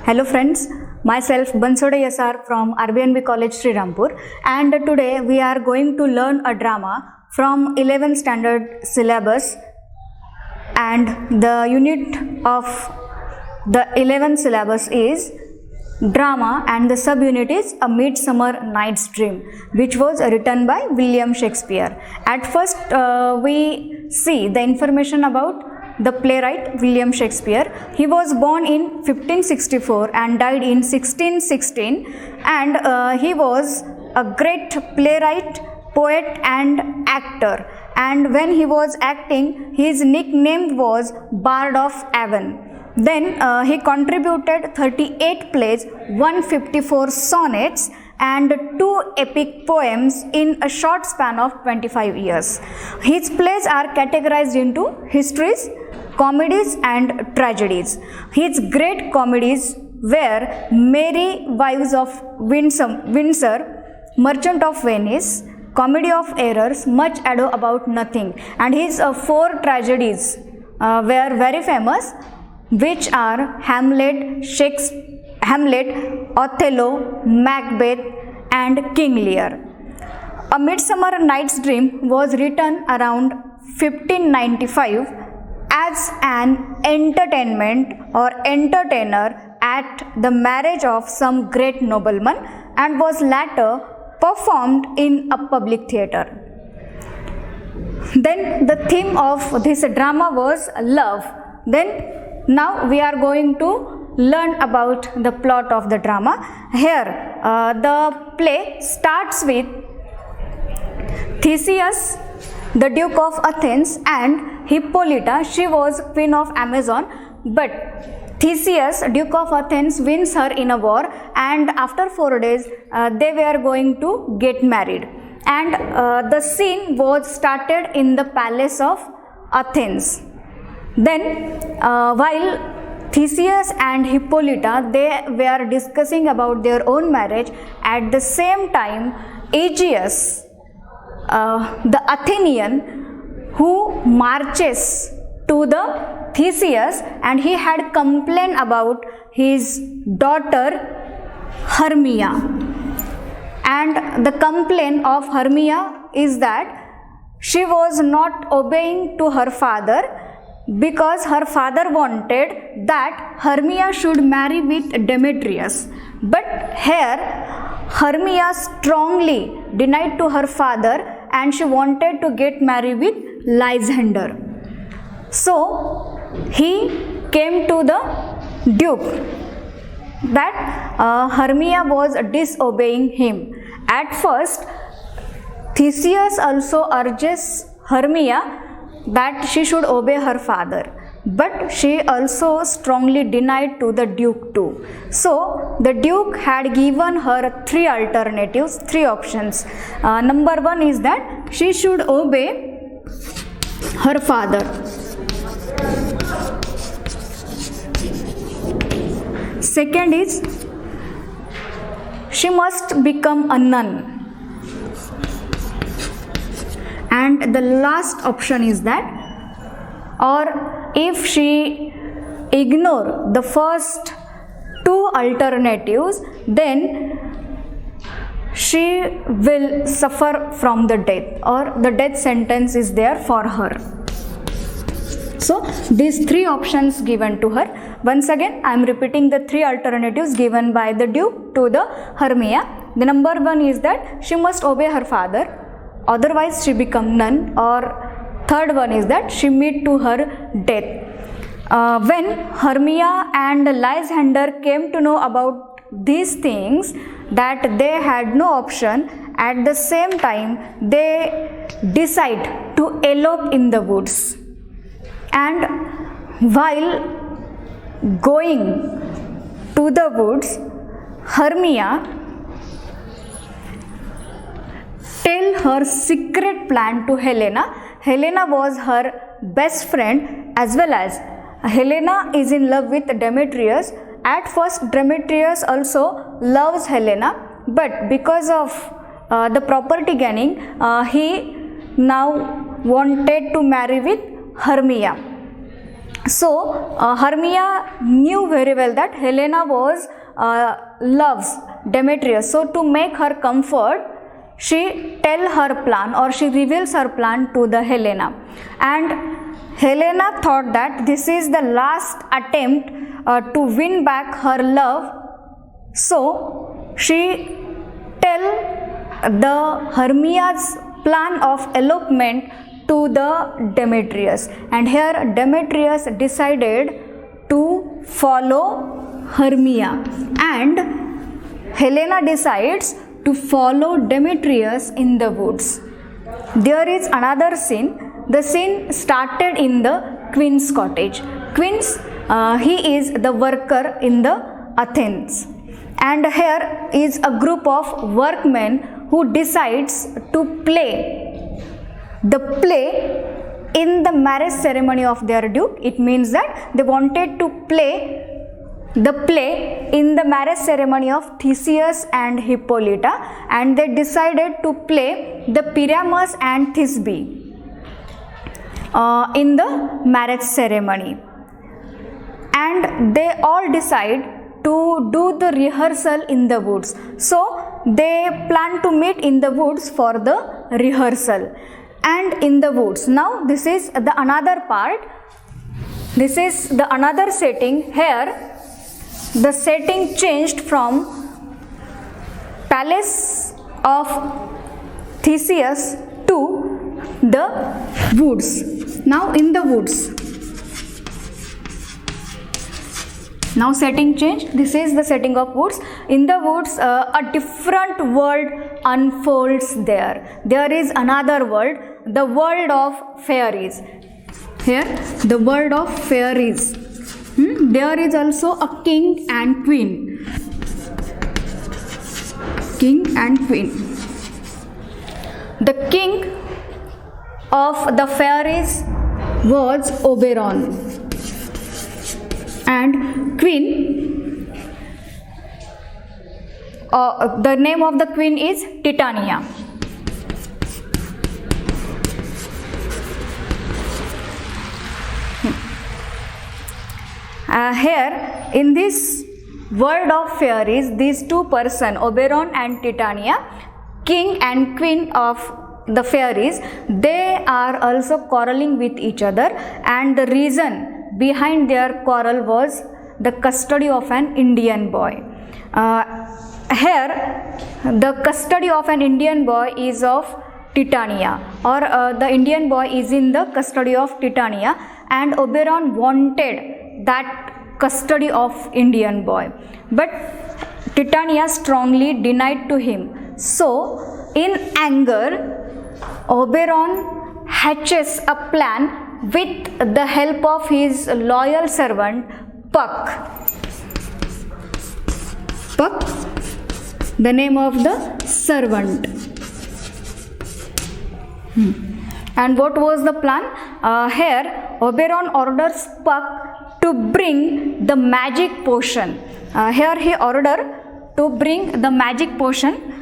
Hello friends, myself Bansode Yasar from RBNB College Srirampur, and today we are going to learn a drama from 11th standard syllabus, and the unit of the 11th syllabus is drama and the subunit is A Midsummer Night's Dream, which was written by William Shakespeare. At first we see the information about the playwright William Shakespeare. He was born in 1564 and died in 1616, and he was a great playwright, poet and actor, and when he was acting his nickname was Bard of Avon. Then he contributed 38 plays, 154 sonnets and 2 epic poems in a short span of 25 years. His plays are categorized into histories, comedies and tragedies. His great comedies were Merry Wives of Windsor, Merchant of Venice, Comedy of Errors, Much Ado About Nothing, and his 4 tragedies were very famous, which are Hamlet, Othello, Macbeth and King Lear. A Midsummer Night's Dream was written around 1595 as an entertainment or entertainer at the marriage of some great nobleman, and was later performed in a public theatre. Then the theme of this drama was love. Then now we are going to learn about the plot of the drama. Here the play starts with Theseus, the Duke of Athens, and Hippolyta. She was queen of Amazon, but Theseus, Duke of Athens, wins her in a war, and after 4 days they were going to get married, and the scene was started in the palace of Athens. Then while Theseus and Hippolyta, they were discussing about their own marriage, at the same time Aegeus, the Athenian, who marches to the Theseus, and he had complained about his daughter Hermia, and the complaint of Hermia is that she was not obeying to her father, because her father wanted that Hermia should marry with Demetrius. But here Hermia strongly denied to her father, and she wanted to get married with Lysander. So he came to the Duke that Hermia was disobeying him. At first Theseus also urges Hermia that she should obey her father, but she also strongly denied to the Duke too. So the Duke had given her 3 alternatives, 3 options. Number 1 is that she should obey her father. Second is she must become a nun. And the last option is that, or if she ignore the first 2 alternatives, then she will suffer from the death, or the death sentence is there for her. So these 3 options given to her. Once again I am repeating the 3 alternatives given by the Duke to the Hermia. The number 1 is that she must obey her father, otherwise she become nun, or third one is that she meet to her death. When Hermia and Lysander came to know about these things, that they had no option, at the same time they decide to elope in the woods. And while going to the woods, Hermia tell her secret plan to Helena. Helena was her best friend, as well as Helena is in love with Demetrius. At first Demetrius also loves Helena, but because of the property gaining, he now wanted to marry with Hermia. So Hermia knew very well that Helena was loves Demetrius. So to make her comfort, she tell her plan, or she reveals her plan to the Helena. And Helena thought that this is the last attempt to win back her love. So she tell the Hermia's plan of elopement to the Demetrius, and here Demetrius decided to follow Hermia, and Helena decides to follow Demetrius in the woods. There is another scene. The scene started in the queen's cottage. Queen's, he is the worker in the Athens, and here is a group of workmen who decides to play the play in the marriage ceremony of their duke. It means that they wanted to play the play in the marriage ceremony of Theseus and Hippolyta, and they decided to play the Pyramus and Thisbe in the marriage ceremony, and they all decide to do the rehearsal in the woods. So they plan to meet in the woods for the rehearsal, and in the woods. Now this is the another part. This is the another setting. Here the setting changed from palace of Theseus to the woods. Now in the woods. Now setting changed. This is the setting of woods. In the woods, a different world unfolds there. There is another world, the world of fairies. Here, the world of fairies. There is also a king and queen. King and queen. The king of the fairies was Oberon, and queen, the name of the queen is Titania. Here in this world of fairies, these two persons, Oberon and Titania, king and queen of the fairies, they are also quarreling with each other, and the reason behind their quarrel was the custody of an Indian boy. Here the custody of an Indian boy is of Titania, or the Indian boy is in the custody of Titania, and Oberon wanted that custody of Indian boy, but Titania strongly denied to him. So in anger, Oberon hatches a plan with the help of his loyal servant Puck. Puck, the name of the servant. And what was the plan? Here Oberon orders Puck to bring the magic potion. Here he ordered to bring the magic potion.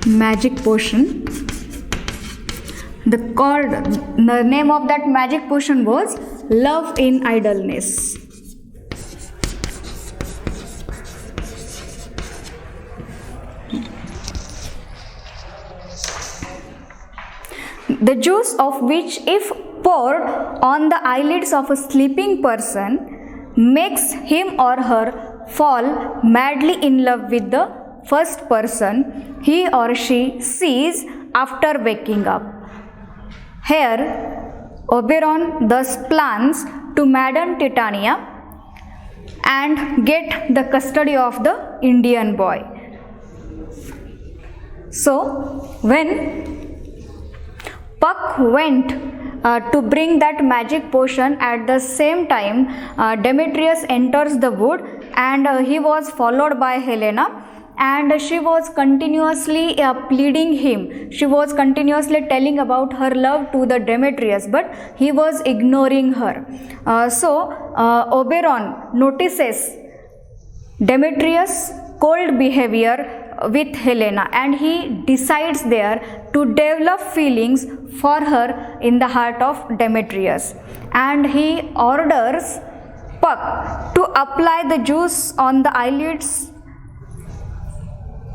Magic potion. The name of that magic potion was Love in Idleness. The juice of which, if poured on the eyelids of a sleeping person, makes him or her fall madly in love with the first person he or she sees after waking up. Here, Oberon thus plans to madden Titania and get the custody of the Indian boy. So, when Puck went to bring that magic potion, at the same time Demetrius enters the wood, and he was followed by Helena, and she was continuously pleading him. She was continuously telling about her love to the Demetrius, but he was ignoring her. So Oberon notices Demetrius' cold behavior with Helena, and he decides there to develop feelings for her in the heart of Demetrius, and he orders Puck to apply the juice on the eyelids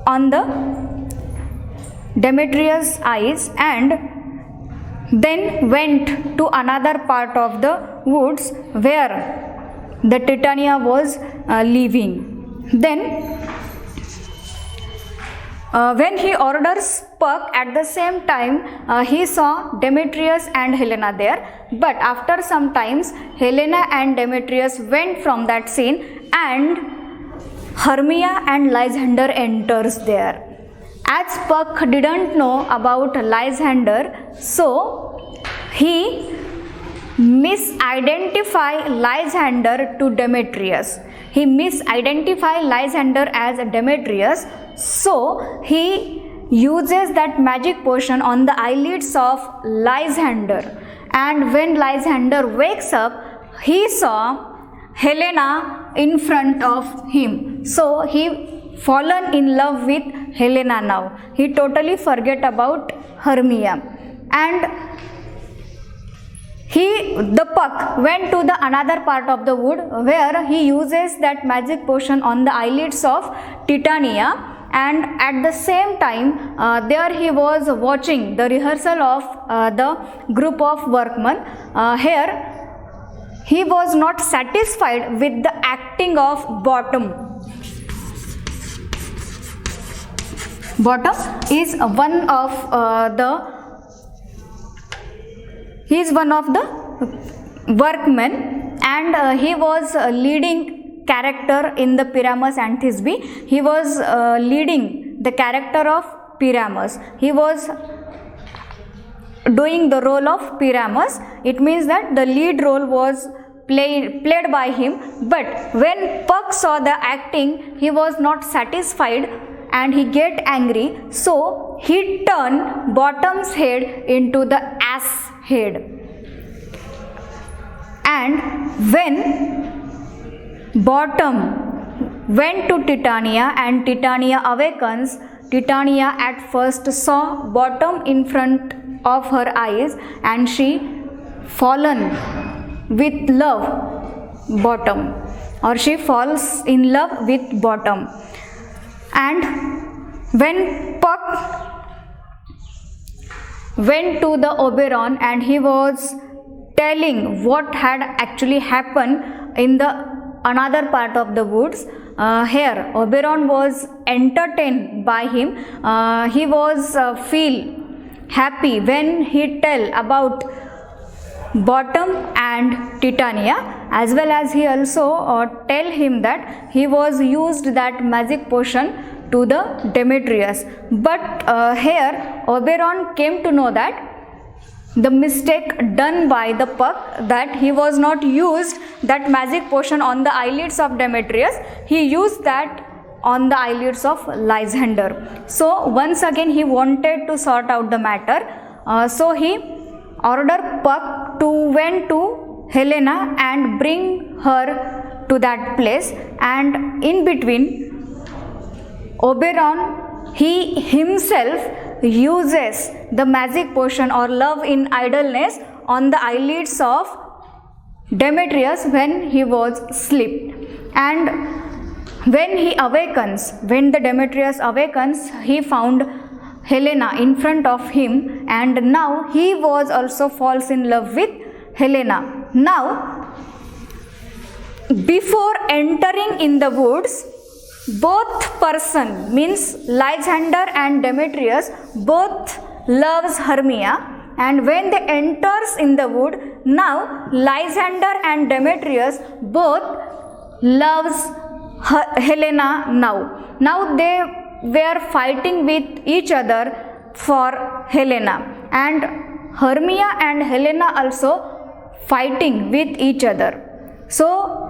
on the Demetrius' eyes, and then went to another part of the woods where the Titania was living. Then when he orders Puck, at the same time he saw Demetrius and Helena there, but after some times Helena and Demetrius went from that scene, and Hermia and Lysander enters there. As Puck didn't know about Lysander, so he misidentified Lysander to Demetrius. He misidentified Lysander as Demetrius, so he uses that magic potion on the eyelids of Lysander. And when Lysander wakes up, he saw Helena in front of him. So he fallen in love with Helena now. He totally forget about Hermia. And the Puck went to the another part of the wood where he uses that magic potion on the eyelids of Titania, and at the same time there he was watching the rehearsal of the group of workmen. Here he was not satisfied with the acting of Bottom. Bottom is one of the workmen, and he was leading character in the Pyramus and Thisbe. He was leading the character of Pyramus. He was doing the role of Pyramus. It means that the lead role was played by him, but when Puck saw the acting, he was not satisfied and he get angry, so he turned Bottom's head into the ass head. And when Bottom went to Titania and Titania awakens, Titania at first saw Bottom in front of her eyes, and she fallen with love Bottom, or she falls in love with Bottom. And when Puck went to the Oberon and he was telling what had actually happened in the another part of the woods, here Oberon was entertained by him. He was feel happy when he tell about Bottom and Titania, as well as he also tell him that he was used that magic potion to the Demetrius. But here Oberon came to know that the mistake done by the Puck, that he was not used that magic potion on the eyelids of Demetrius, he used that on the eyelids of Lysander. So once again he wanted to sort out the matter, so he ordered Puck to went to Helena and bring her to that place, and in between Oberon he himself uses the magic potion or love in idleness on the eyelids of Demetrius when he was asleep. And when he awakens, when the Demetrius awakens, he found Helena in front of him, and now he was also falls in love with Helena. Now, before entering in the woods, both person, means Lysander and Demetrius, both loves Hermia, and when they enters in the wood, now Lysander and Demetrius both loves Helena now. Now they were fighting with each other for Helena, and Hermia and Helena also fighting with each other. So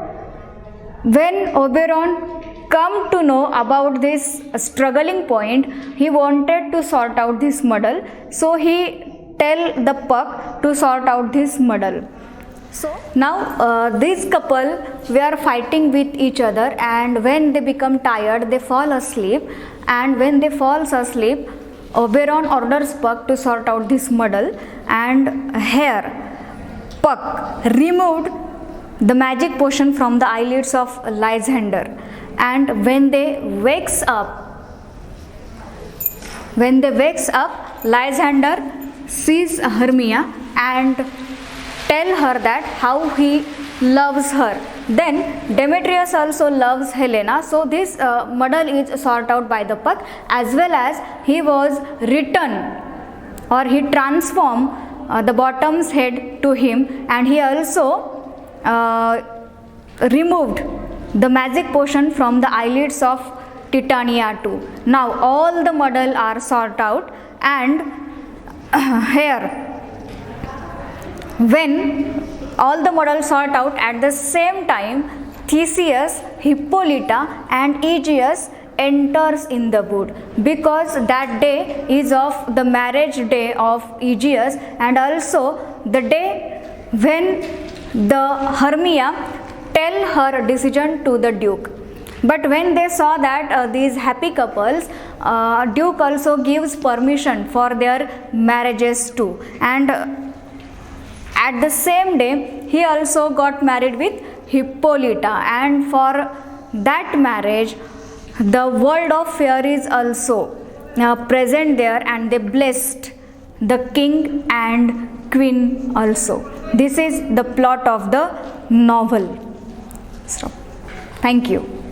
when Oberon come to know about this struggling point, he wanted to sort out this muddle, so he tell the Puck to sort out this muddle. So now this couple were fighting with each other, and when they become tired, they fall asleep. and when they falls asleep, Oberon orders Puck to sort out this muddle, and here Puck removed the magic potion from the eyelids of Lysander, and when they wakes up, Lysander sees Hermia and tell her that how he loves her. Then Demetrius also loves Helena, so this muddle is sorted out by the Puck, as well as he was written, or he transformed the bottom's head to him, and he also removed the magic potion from the eyelids of Titania too. Now all the muddle are sorted out, and here when all the muddle sort out at the same time, Theseus, Hippolyta and Aegeus enters in the wood, because that day is of the marriage day of Aegeus, and also the day when the Hermia tell her decision to the Duke. But when they saw that these happy couples, Duke also gives permission for their marriages too, and at the same day he also got married with Hippolyta, and for that marriage the world of fairies also present there, and they blessed the king and queen also. This is the plot of the novel. Stop. Thank you.